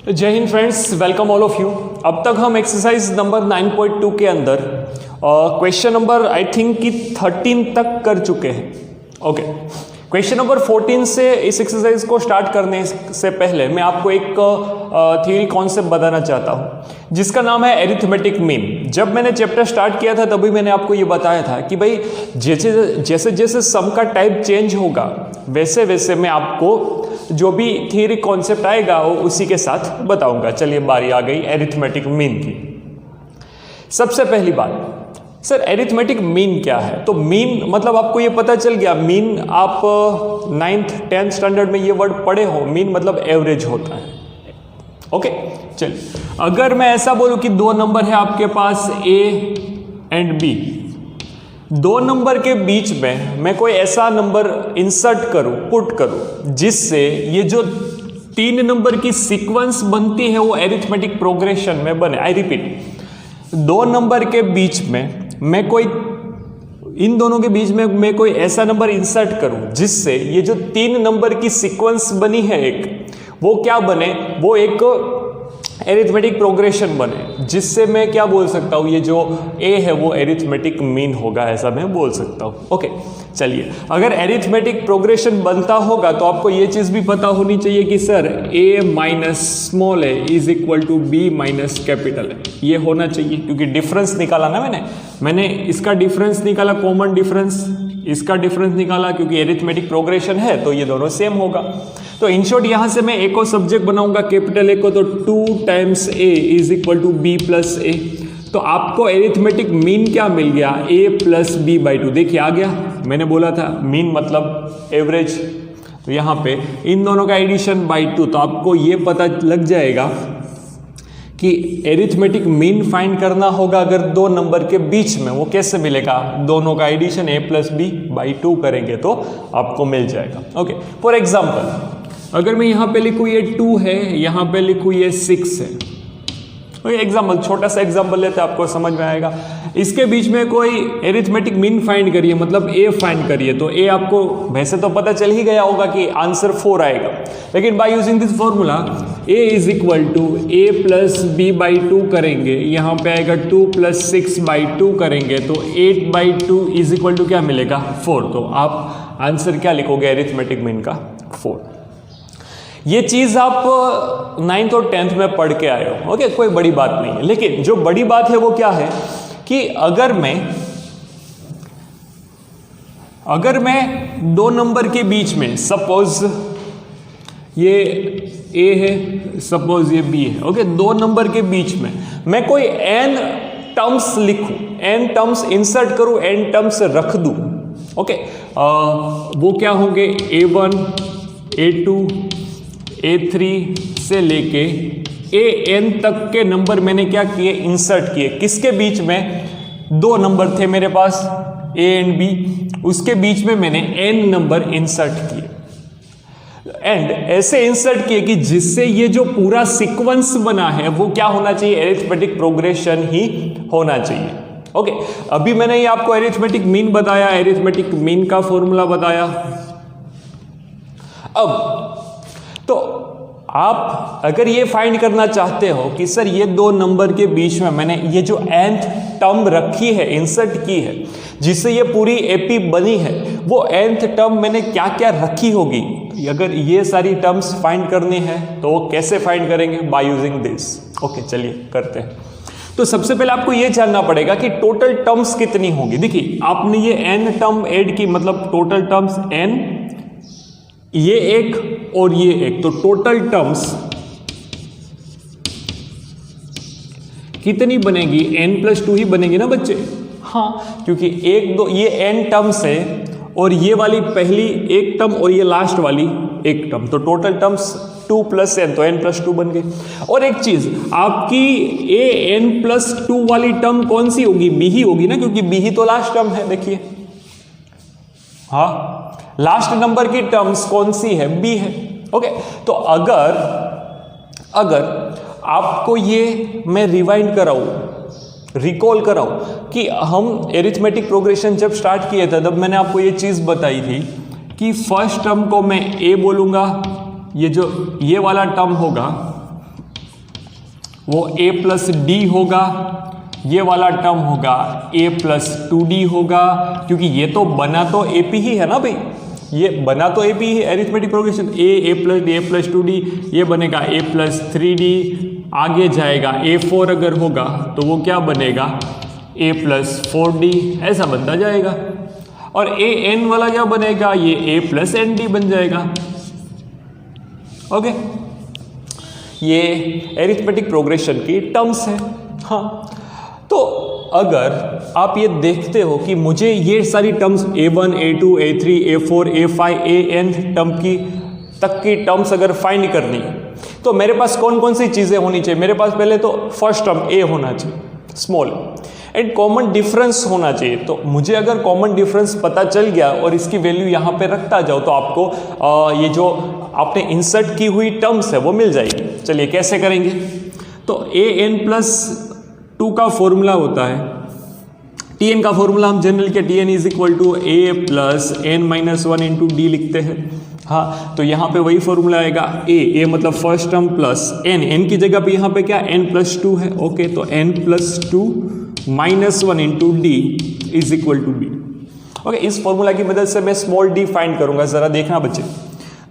जय Hind friends, welcome all of you. अब तक हम एक्सरसाइज नंबर 9.2 के अंदर क्वेश्चन नंबर आई थिंक कि 13 तक कर चुके हैं। ओके, क्वेश्चन नंबर 14 से इस एक्सरसाइज को स्टार्ट करने से पहले मैं आपको एक थियरी कॉन्सेप्ट बताना चाहता हूँ जिसका नाम है एरिथमेटिक मीन। जब मैंने चैप्टर स्टार्ट किया था तभी मैंने आपको ये बताया था कि भाई जैसे जैसे सम का टाइप चेंज होगा वैसे वैसे मैं आपको जो भी थियरी कॉन्सेप्ट आएगा वो उसी के साथ बताऊंगा। चलिए बारी आ गई एरिथमेटिक मीन की। सबसे पहली बात, सर एरिथमेटिक मीन क्या है? तो मीन मतलब आपको ये पता चल गया। मीन आप 9th 10th स्टैंडर्ड में ये वर्ड पढ़े हो। मीन मतलब एवरेज होता है। ओके, चलिए अगर मैं ऐसा बोलूं कि दो नंबर है आपके पास A एंड B, दो नंबर के बीच में मैं कोई ऐसा नंबर इंसर्ट करूं, पुट करूं जिससे ये जो तीन नंबर की सीक्वेंस बनती है वो एरिथमेटिक प्रोग्रेशन में बने। आई रिपीट, दो नंबर के बीच में मैं कोई इन दोनों के बीच में मैं कोई ऐसा नंबर इंसर्ट करूं जिससे ये जो तीन नंबर की सीक्वेंस बनी है एक, वो क्या बने, वो एक एरिथमेटिक प्रोग्रेशन बने, जिससे मैं क्या बोल सकता हूँ, ये जो A है वो एरिथमेटिक मीन होगा, ऐसा मैं बोल सकता हूँ। ओके, चलिए अगर एरिथमेटिक प्रोग्रेशन बनता होगा तो आपको ये चीज़ भी पता होनी चाहिए कि sir A minus small a is equal to B minus capital A, ये होना चाहिए क्योंकि डिफरेंस निकाला ना मैंने इसका डिफरेंस निकाला, कॉमन डिफरेंस, इसका डिफरेंस निकाला क्योंकि एरिथमेटिक प्रोग्रेशन है तो ये दोनों सेम होगा। तो इन शॉर्ट यहां से मैं A को सब्जेक्ट बनाऊंगा, कैपिटल A को, तो 2 times A is equal to B plus A। तो आपको एरिथमेटिक मीन क्या मिल गया? A plus B by 2। देखिए आ गया, मैंने बोला था मीन मतलब एवरेज। तो यहाँ पे इन दोनों का एडिशन बाई 2, तो आपको ये पता लग जाएगा कि एरिथमेटिक मीन फाइंड करना होगा अगर दो नंबर के बीच में। वो कैसे मिलेगा? दोनों का addition A plus B by 2 करेंगे तो आपको मिल जाएगा। ओके, फॉर एग्जाम्पल अगर मैं यहाँ पे लिखूँ ये 2 है, यहाँ पे लिखूँ ये 6 है। एग्जाम्पल, छोटा सा एग्जाम्पल लेते हैं, आपको समझ में आएगा। इसके बीच में कोई एरिथमेटिक मीन फाइंड करिए, मतलब A फाइंड करिए। तो A आपको वैसे तो पता चल ही गया होगा कि आंसर 4 आएगा, लेकिन by using this formula A is equal to A plus B by 2 करेंगे, यहाँ पे आएगा 2 प्लस 6 बाई 2 करेंगे तो 8 बाई 2 इज इक्वल टू क्या मिलेगा? 4। तो आप आंसर क्या लिखोगे एरिथमेटिक मीन का? 4। ये चीज आप 9th और 10th में पढ़ के आए हो। ओके, कोई बड़ी बात नहीं है, लेकिन जो बड़ी बात है वो क्या है कि अगर मैं दो नंबर के बीच में, सपोज ये A है, सपोज ये B है। ओके, दो नंबर के बीच में मैं कोई n टर्म्स लिखूं, n टर्म्स इंसर्ट करूं, n टर्म्स रख दूं। ओके, वो क्या होंगे? A1 A2 A3 से लेके AN तक के नंबर मैंने क्या किए? इंसर्ट किए। किसके बीच में? दो नंबर थे मेरे पास A एंड B, उसके बीच में मैंने N नंबर इंसर्ट किए एंड ऐसे इंसर्ट किए कि जिससे ये जो पूरा सीक्वेंस बना है वो क्या होना चाहिए? एरिथमेटिक प्रोग्रेशन ही होना चाहिए। ओके, अभी मैंने ये आपको एरिथमेटिक मीन बताया, एरिथमेटिक मीन का फॉर्मूला बताया। अब तो आप अगर ये फाइंड करना चाहते हो कि सर ये दो नंबर के बीच में मैंने ये जो nth टर्म रखी है, इंसर्ट की है, जिससे ये पूरी एपी बनी है, वो nth टर्म मैंने क्या क्या रखी होगी, अगर ये सारी टर्म्स फाइंड करनी है तो वो कैसे फाइंड करेंगे? Bye using this. ओके, चलिए करते हैं। तो सबसे पहले आपको ये जानना पड़ेगा कि टोटल टर्म्स कितनी होगी। देखिए आपने ये n टर्म ऐड की, मतलब टोटल टर्म्स n, ये एक और ये एक, तो टोटल टर्म्स कितनी बनेगी? n प्लस 2 ही बनेगी ना बच्चे? हाँ, क्योंकि एक दो ये n टर्म्स है और ये वाली पहली एक टर्म और ये लास्ट वाली एक टर्म, तो टोटल टर्म्स 2 प्लस n, तो n प्लस 2 बन गई। और एक चीज, आपकी an प्लस 2 वाली टर्म कौन सी होगी? b ही होगी ना, क्योंकि b ही तो लास्ट टर्म है। देखिए, हाँ, लास्ट नंबर की टर्म्स कौन सी है? B है। ओके, तो अगर आपको ये मैं रिवाइंड कराऊं, रिकॉल कराऊं कि हम एरिथमेटिक प्रोग्रेशन जब स्टार्ट किए थे तब मैंने आपको ये चीज बताई थी कि फर्स्ट टर्म को मैं A बोलूंगा, ये जो ये वाला टर्म होगा वो a प्लस डी होगा, ये वाला टर्म होगा a प्लस 2d होगा, क्योंकि ये तो बना तो AP ही है ना भाई, ये बना तो AP he, arithmetic progression a plus d a plus 2d, ये बनेगा a प्लस 3d, आगे जाएगा a4 अगर होगा तो वो क्या बनेगा a प्लस 4d, ऐसा बनता जाएगा। और a n वाला क्या बनेगा, ये a प्लस nd बन जाएगा। ओके, ये अरिथमेटिक प्रोग्रेशन की टर्म्स है। हाँ, तो अगर आप ये देखते हो कि मुझे ये सारी terms a1, a2, a3, a4, a5, an term की तक की टर्म्स अगर फाइंड करनी है तो मेरे पास कौन कौन सी चीज़ें होनी चाहिए। मेरे पास पहले तो फर्स्ट टर्म a होना चाहिए, स्मॉल, एंड कॉमन डिफरेंस होना चाहिए। तो मुझे अगर कॉमन डिफरेंस पता चल गया और इसकी वैल्यू यहाँ पे रखता जाओ तो आपको ये जो आपने इंसर्ट की हुई टर्म्स है वो मिल जाएगी। चलिए कैसे करेंगे। तो an प्लस 2 का फॉर्मूला होता है, tn का फॉर्मूला हम जनरल के tn is equal to a plus n minus 1 into d लिखते हैं। हाँ, तो यहाँ पे वही फॉर्मूला आएगा a मतलब फर्स्ट टर्म प्लस n की जगह पे यहाँ पे क्या n प्लस 2 है। ओके, तो n plus 2 minus 1 into d is equal to b। Okay, इस फॉर्मूला की मदद से मैं स्मॉल d फाइंड करूंगा, जरा देखना बच्चे।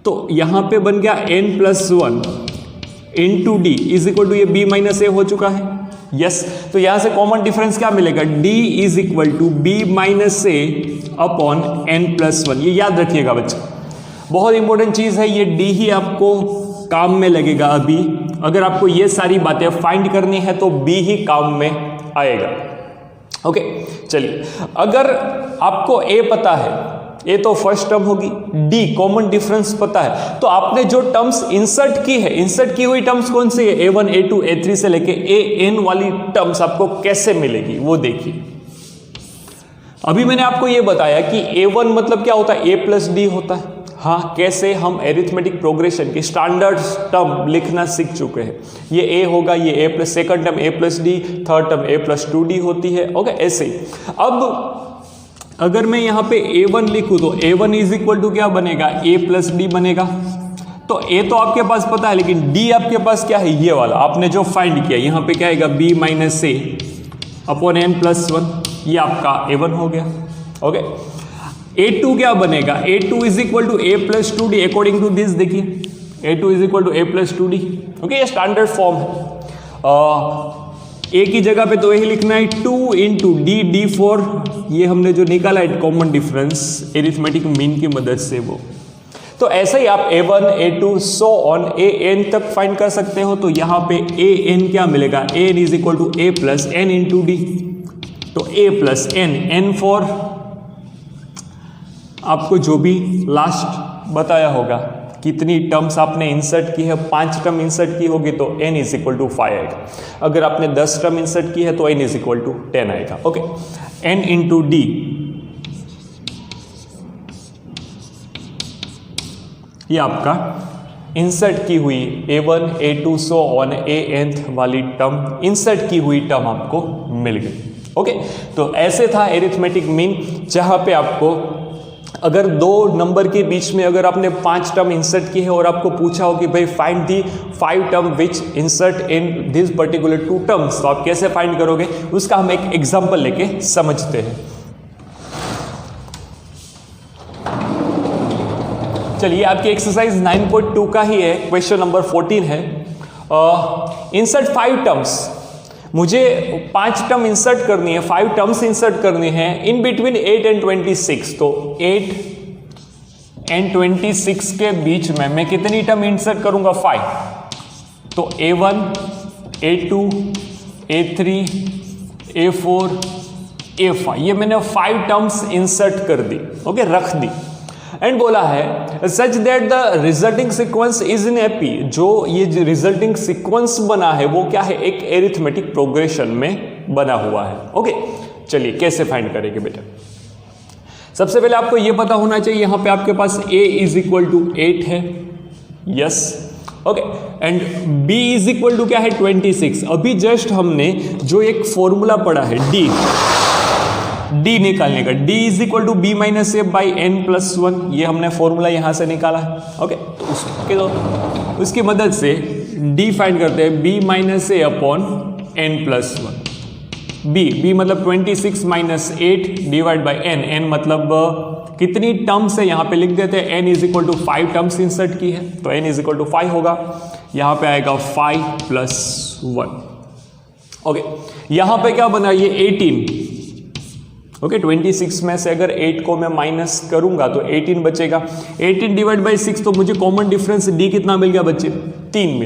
तो यहाँ पे बन गया n plus 1 into d is equal to ये b माइनस a हो चुका है। यस, तो यहां से कॉमन डिफरेंस क्या मिलेगा, d is equal to b minus a upon n plus 1। ये याद रखिएगा बच्चे, बहुत इंपॉर्टेंट चीज है ये, d ही आपको काम में लगेगा। अभी अगर आपको ये सारी बातें फाइंड करनी है तो b ही काम में आएगा। ओके, चलिए, अगर आपको a पता है, a तो फर्स्ट टर्म होगी, d कॉमन डिफरेंस पता है, तो आपने जो टर्म्स इंसर्ट की है, इंसर्ट की हुई टर्म्स कौन सी है, a1, a2, a3 से लेके an वाली टर्म्स आपको कैसे मिलेगी वो देखिए। अभी मैंने आपको ये बताया कि a1 मतलब क्या होता है, a प्लस डी होता है। हाँ, कैसे हम एरिथमेटिक प्रोग्रेशन की स्टैंडर्ड टर्म लिखना सीख चुके हैं। ये a होगा, ये a plus, second term a plus D, third term a plus 2d होती है। ओके, ऐसे ही अब अगर मैं यहाँ पे a1 लिखूँ तो a1 इज इक्वल टू क्या बनेगा, a प्लस डी बनेगा। तो a तो आपके पास पता है, लेकिन d आपके पास क्या है, ये वाला आपने जो फाइंड किया, यहाँ पे क्या आएगा b minus a upon n plus 1, ये आपका a1 हो गया। ओके, a2 क्या बनेगा, a2 is equal to a plus 2d according to this. देखिए a2 is equal to a plus 2d। Okay, ये स्टैंडर्ड फॉर्म है। a की जगह पे तो यही लिखना है 2 इंटू डी फोर, ये हमने जो निकाला है कॉमन डिफरेंस एरिथमेटिक मीन की मदद से वो। तो ऐसे ही आप a1, a2 so on an तक फाइंड कर सकते हो। तो यहाँ पे an क्या मिलेगा, an is equal to a plus n into d. तो a प्लस n फॉर आपको जो भी लास्ट बताया होगा, कितनी टर्म्स आपने इंसर्ट की है, 5 टर्म इंसर्ट की होगी तो n इज इक्वल टू 5 आएगा। अगर आपने 10 टर्म इंसर्ट की है तो n इज इक्वल टू 10 आएगा। ओके, n इंटू डी, ये आपका इंसर्ट की हुई a1, a2 so on an वाली टर्म, इंसर्ट की हुई टर्म आपको मिल गई। ओके, तो ऐसे था एरिथमेटिक मीन, जहां पे आपको अगर 2 नंबर के बीच में अगर आपने 5 टर्म इंसर्ट की है और आपको पूछा हो कि भाई find the 5 term which insert in this particular 2 terms, तो आप कैसे फाइंड करोगे, उसका हम एक एग्जांपल लेके समझते हैं। चलिए, आपकी एक्सरसाइज 9.2 का ही है, क्वेश्चन नंबर 14 है। इंसर्ट 5 टर्म्स, मुझे 5 टर्म इंसर्ट करनी है, 5 टर्म्स इंसर्ट करनी है इन बिटवीन 8 एंड 26। तो 8 एंड 26 के बीच में मैं कितनी टर्म इंसर्ट करूंगा, 5। तो a1, a2, a3, a4, a5, ये मैंने 5 टर्म्स इंसर्ट कर दी। ओके, रख दी। एंड बोला है such that the resulting sequence is in AP, जो ये रिजल्टिंग सीक्वेंस बना है वो क्या है, एक एरिथमेटिक प्रोग्रेशन में बना हुआ है। ओके, चलिए कैसे फाइंड करेंगे बेटा। सबसे पहले आपको ये पता होना चाहिए, यहां पे आपके पास a इज इक्वल टू 8 है। Yes, okay, and b is equal to क्या है, 26। अभी जस्ट हमने जो एक फॉर्मूला पढ़ा है d निकालने का, d is equal to b minus a by n plus 1, ये हमने फॉर्मूला यहां से निकाला है। ओके, तो उसकी मदद से डी फाइंड करते हैं, B minus A upon N plus one. B मतलब 26 minus 8 divide by N, N मतलब कितनी टर्म्स है यहाँ पे लिख देते हैं, n is equal to 5 terms insert की है तो n इज इक्वल टू 5 होगा, यहाँ पे आएगा 5 प्लस 1। ओके, यहाँ पे क्या बना ये 18। ओके, 26 में से अगर 8 को मैं माइनस करूंगा तो 18 बचेगा। 18 डिवाइड बाई 6 तो मुझे कॉमन डिफरेंस d कितना मिल गया बच्चे, 3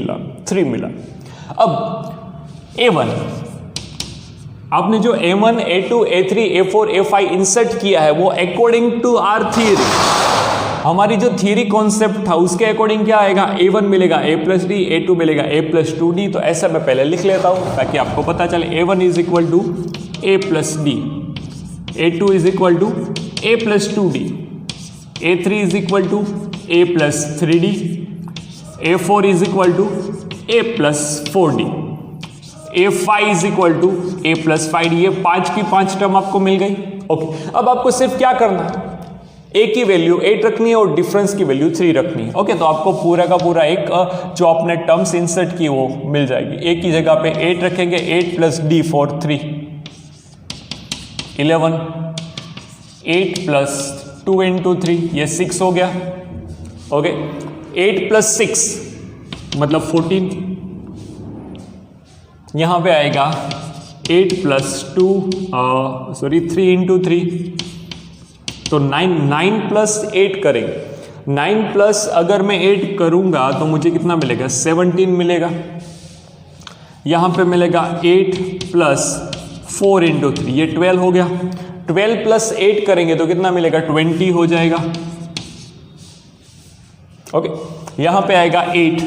मिला। अब a1 आपने जो a1, a2, a3, a4, a5 insert किया है वो अकॉर्डिंग टू आर थियरी, हमारी जो थियरी कॉन्सेप्ट था उसके अकॉर्डिंग क्या आएगा, a1 मिलेगा a प्लस डी, a2 मिलेगा a प्लस 2d। तो ऐसा मैं पहले लिख लेता हूं ताकि आपको पता चले, a1 is equal to a plus d, a2 is equal to a plus 2d, a3 is equal to a plus 3d, a4 is equal to a plus 4d, a5 is equal to a plus 5d। ये 5 की 5 term आपको मिल गई। Okay, अब आपको सिर्फ क्या करना है, a की वैल्यू 8 रखनी है और डिफरेंस की वैल्यू 3 रखनी है। ओके, तो आपको पूरा का पूरा एक जो आपने टर्म्स इंसर्ट की वो मिल जाएगी। a की जगह पे 8 रखेंगे, 8 plus d for 3 11, 8 plus 2 into 3 ये 6 हो गया। ओके, 8 प्लस 6 मतलब 14, यहाँ पे आएगा 8 प्लस 3 इंटू 3 तो 9 प्लस 8 करेंगे। 9 प्लस अगर मैं 8 करूंगा तो मुझे कितना मिलेगा, 17 मिलेगा। यहाँ पे मिलेगा 8 प्लस 4 इंटू 3 ये 12 हो गया। 12 प्लस 8 करेंगे तो कितना मिलेगा, 20 हो जाएगा। ओके, यहाँ पे आएगा 8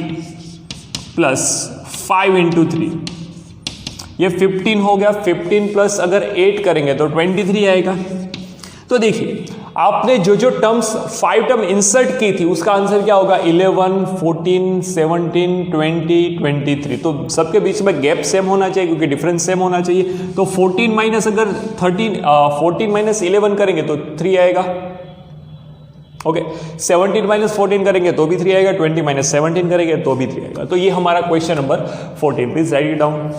प्लस 5 इंटू 3 ये 15 हो गया। 15 प्लस अगर 8 करेंगे तो 23 आएगा। तो देखिए आपने जो जो टर्म्स 5 टर्म इंसर्ट की थी उसका आंसर क्या होगा, 11, 14, 17, 20, 23। तो सबके बीच में गैप सेम होना चाहिए क्योंकि डिफरेंस सेम होना चाहिए। तो 14 माइनस अगर 14 माइनस 11 करेंगे तो 3 आएगा। ओके, 17 माइनस 14 करेंगे तो भी 3 आएगा, 20 माइनस 17 करेंगे तो भी 3 आएगा। तो ये हमारा question number 14। Please right it down.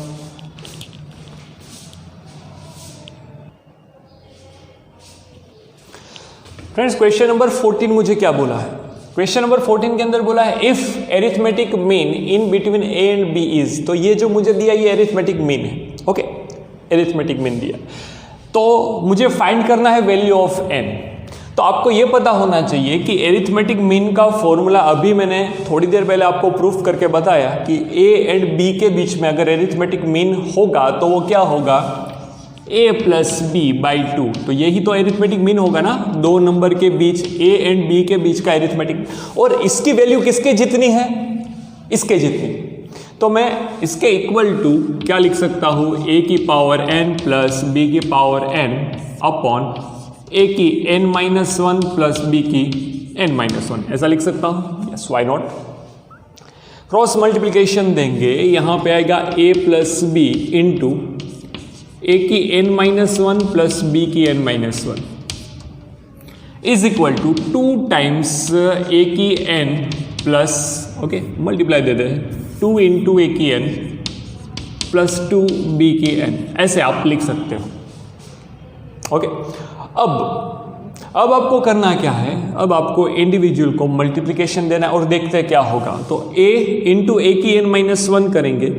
Friends, question number 14 मुझे क्या बोला है, क्वेश्चन नंबर 14 के अंदर बोला है if arithmetic mean in between a and b is. तो ये जो मुझे दिया ये एरिथमेटिक मीन है। ओके, एरिथमेटिक मीन दिया तो मुझे फाइंड करना है वैल्यू ऑफ n। तो आपको ये पता होना चाहिए कि एरिथमेटिक मीन का फॉर्मूला अभी मैंने थोड़ी देर पहले आपको प्रूफ करके बताया कि a एंड b के बीच में अगर एरिथमेटिक मीन होगा तो वो क्या होगा, a प्लस बी बाई 2। तो यही तो एरिथमेटिक मीन होगा ना, दो नंबर के बीच a एंड b के बीच का एरिथमेटिक। और इसकी वैल्यू किसके जितनी है, इसके जितनी। तो मैं इसके इक्वल टू क्या लिख सकता हूँ, a की पावर n प्लस b की पावर n अपॉन a की n-1 प्लस b की n-1, ऐसा लिख सकता हूँ। Yes, why not. Cross multiplication देंगे, यहाँ पे आएगा a plus b into a की n-1 प्लस b की n-1 is equal to 2 times a की n प्लस, ओके मल्टीप्लाई दे दे 2 इंटू a की n प्लस 2 b की n, ऐसे आप लिख सकते हो। ओके, अब आपको करना क्या है, अब आपको इंडिविजुअल को मल्टीप्लिकेशन देना है और देखते हैं क्या होगा। तो a इंटू a की n-1 करेंगे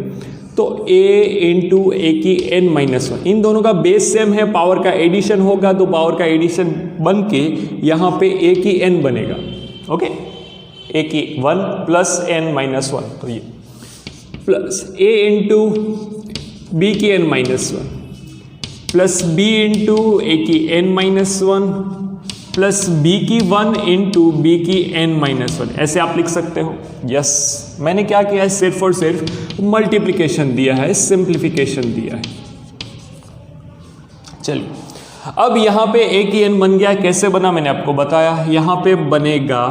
तो a इंटू ए की n-1, इन दोनों का बेस सेम है, पावर का एडिशन होगा तो पावर का एडिशन बन के यहाँ पे a की n बनेगा। ओके, a की 1 प्लस n-1, तो ये प्लस a इंटू b की n-1 plus b into a की n-1 प्लस b की 1 इंटू b की n-1, ऐसे आप लिख सकते हो। यस, मैंने क्या किया है, सिर्फ और सिर्फ मल्टीप्लिकेशन दिया है, सिंप्लीफिकेशन दिया है। चलिए, अब यहाँ पे a की n बन गया, कैसे बना मैंने आपको बताया। यहाँ पे बनेगा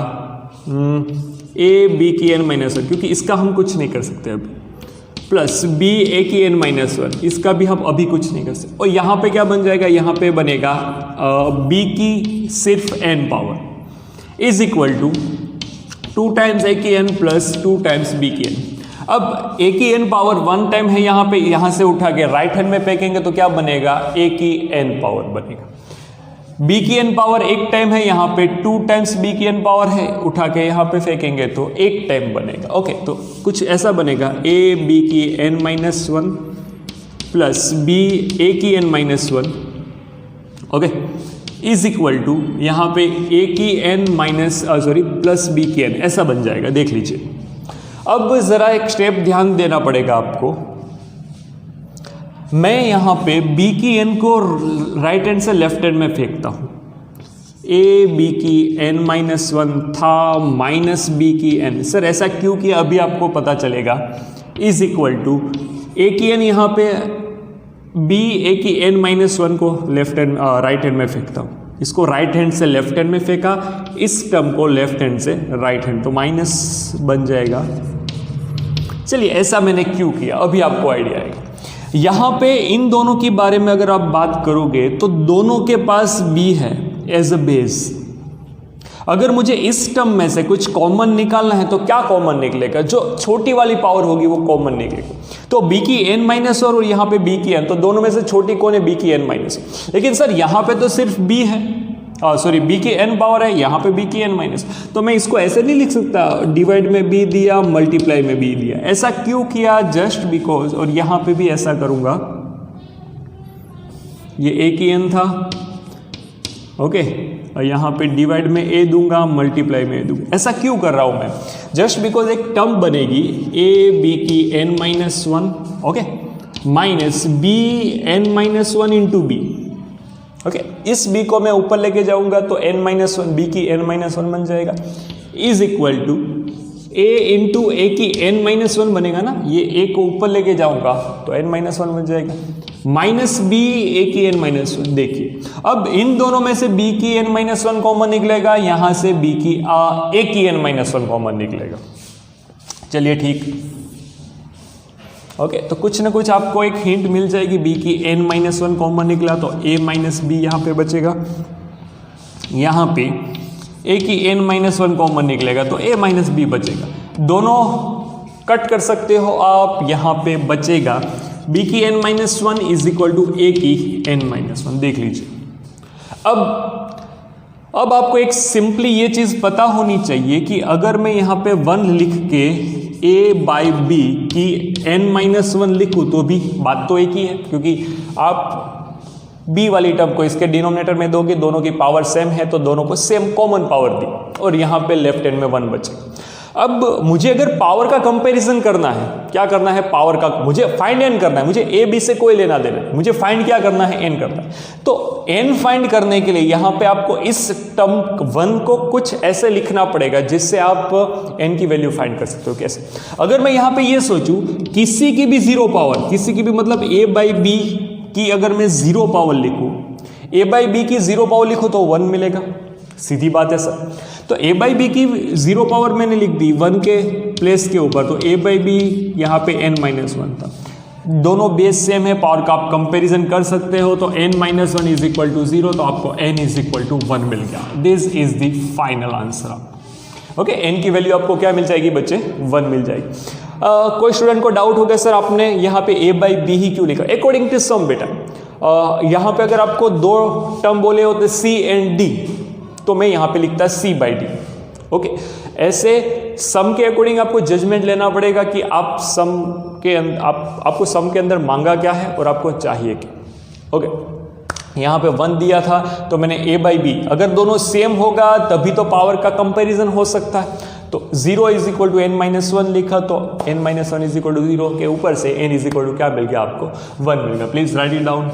a b की n-1, क्योंकि इसका हम कुछ नहीं कर सकते अभी, प्लस b a की n-1, इसका भी हम अभी कुछ नहीं कर सकते। और यहाँ पे क्या बन जाएगा, यहाँ पे बनेगा b की सिर्फ n power is equal to 2 times a की n प्लस 2 टाइम्स b की n। अब ए की एन पावर 1 टाइम है यहाँ पे, यहाँ से उठा के राइट हैंड में फेंकेंगे तो क्या बनेगा, ए की एन पावर बनेगा। बी की एन पावर 1 टाइम है, यहाँ पे 2 टाइम्स बी की एन पावर है, उठा के यहाँ पे फेंकेंगे तो 1 टाइम बनेगा। ओके, तो कुछ ऐसा बनेगा, ए बी की n minus 1 plus b a की n minus 1, okay, is equal to यहाँ पे ए की एन माइनस प्लस बी की एन, ऐसा बन जाएगा। देख लीजिए, अब ज़रा एक स्टेप ध्यान देना पड़ेगा आपको। मैं यहाँ पे b की n को राइट हैंड से लेफ्ट हैंड में फेंकता हूँ। ए बी की n माइनस 1 था माइनस बी की n। सर ऐसा क्यों किया, अभी आपको पता चलेगा। इज इक्वल टू ए की n, यहाँ पे b ए की n माइनस 1 को लेफ्ट हैंड राइट हैंड में फेंकता हूँ। इसको राइट हैंड से लेफ्ट हैंड में फेंका, इस टर्म को लेफ्ट हैंड से राइट हैंड, तो माइनस बन जाएगा। चलिए, ऐसा मैंने क्यों किया, अभी आपको आइडिया आएगा। यहाँ पे इन दोनों के बारे में अगर आप बात करोगे तो दोनों के पास b है एज अ बेस। अगर मुझे इस टर्म में से कुछ कॉमन निकालना है तो क्या कॉमन निकलेगा, जो छोटी वाली पावर होगी वो कॉमन निकलेगी। तो b की n माइनस और यहाँ पे b की n, तो दोनों में से छोटी कौन है, b की n माइनस। लेकिन सर यहाँ पे तो सिर्फ b है, b की n पावर है, यहाँ पे b की n माइनस, तो मैं इसको ऐसे नहीं लिख सकता, डिवाइड में b दिया, मल्टीप्लाई में b दिया। ऐसा क्यों किया, जस्ट बिकॉज, और यहाँ पे भी ऐसा करूँगा, ये a की n था, ओके, और यहाँ पे डिवाइड में a दूंगा, मल्टीप्लाई में a दूंगा। ऐसा क्यों कर रहा हूँ मैं, जस्ट बिकॉज एक टर्म बनेगी a b की n minus 1, okay, minus b n minus 1 into b, okay, इस b को मैं ऊपर लेके जाऊंगा तो n माइनस 1, b की n माइनस 1 बन जाएगा, is equal to a into A की n माइनस 1 बनेगा ना, ये a को ऊपर लेके जाऊंगा तो n माइनस 1 बन जाएगा, माइनस b ए की n माइनस 1। देखिए, अब इन दोनों में से b की n माइनस 1 कॉमन निकलेगा, यहाँ से b की a की n माइनस 1 कॉमन निकलेगा। चलिए ठीक, ओके, तो कुछ ना कुछ आपको एक हिंट मिल जाएगी। b की n माइनस 1 कॉमन निकला तो a माइनस बी यहाँ पे बचेगा, यहाँ पे a की n माइनस 1 कॉमन निकलेगा तो a माइनस बी बचेगा। दोनों कट कर सकते हो आप, यहाँ पे बचेगा b की n minus 1 is equal to a की n माइनस 1। देख लीजिए, अब आपको एक सिंपली ये चीज़ पता होनी चाहिए कि अगर मैं यहाँ पे 1 लिख के a बाई बी की n माइनस 1 लिखूँ तो भी बात तो एक ही है, क्योंकि आप b वाली टर्म को इसके डिनोमिनेटर में दोगे, दोनों की पावर सेम है तो दोनों को सेम कॉमन पावर दी, और यहाँ पे लेफ्ट हैंड में 1 बचेगा। अब मुझे अगर पावर का कंपैरिजन करना है, क्या करना है, पावर का मुझे फाइंड एन करना है, मुझे ए बी से कोई लेना देना है, मुझे फाइंड क्या करना है, एन करना है। तो एन फाइंड करने के लिए यहाँ पे आपको इस टर्म 1 को कुछ ऐसे लिखना पड़ेगा जिससे आप एन की वैल्यू फाइंड कर सकते हो। कैसे, अगर मैं यहाँ पे ये सोचूं किसी की भी 0 पावर, किसी की भी मतलब ए बाई बी की अगर मैं 0 पावर लिखूं, ए बाई बी की 0 पावर लिखो तो 1 मिलेगा, सीधी बात है सर। तो a बाई बी की 0 पावर मैंने लिख दी 1 के प्लेस के ऊपर, तो a बाई बी यहाँ पे n माइनस 1 था। दोनों बेस सेम है, पावर का आप कंपैरिजन कर सकते हो, तो n minus 1 is equal to 0, तो आपको n इज इक्वल टू 1 मिल गया। This is the final answer. Okay, n की वैल्यू आपको क्या मिल जाएगी बच्चे, 1 मिल जाएगी। कोई स्टूडेंट को डाउट हो गया सर आपने यहाँ पे a बाई बी ही क्यों लिखा, अकॉर्डिंग टू सम बेटा, यहाँ पे अगर आपको 2 टर्म बोले होते C एंड D, तो मैं यहाँ पे लिखता C बाई डी। ओके, ऐसे सम के अकॉर्डिंग आपको जजमेंट लेना पड़ेगा कि आप सम के आपको सम के अंदर मांगा क्या है और आपको चाहिए क्या। ओके, यहाँ पे 1 दिया था तो मैंने a बाई बी, अगर दोनों सेम होगा तभी तो पावर का कंपैरिजन हो सकता है। तो 0 is equal to n minus 1 लिखा, तो n minus 1 is equal to 0 के ऊपर से n इज इक्वल टू क्या मिल गया आपको, 1 मिल गया। Please right it down.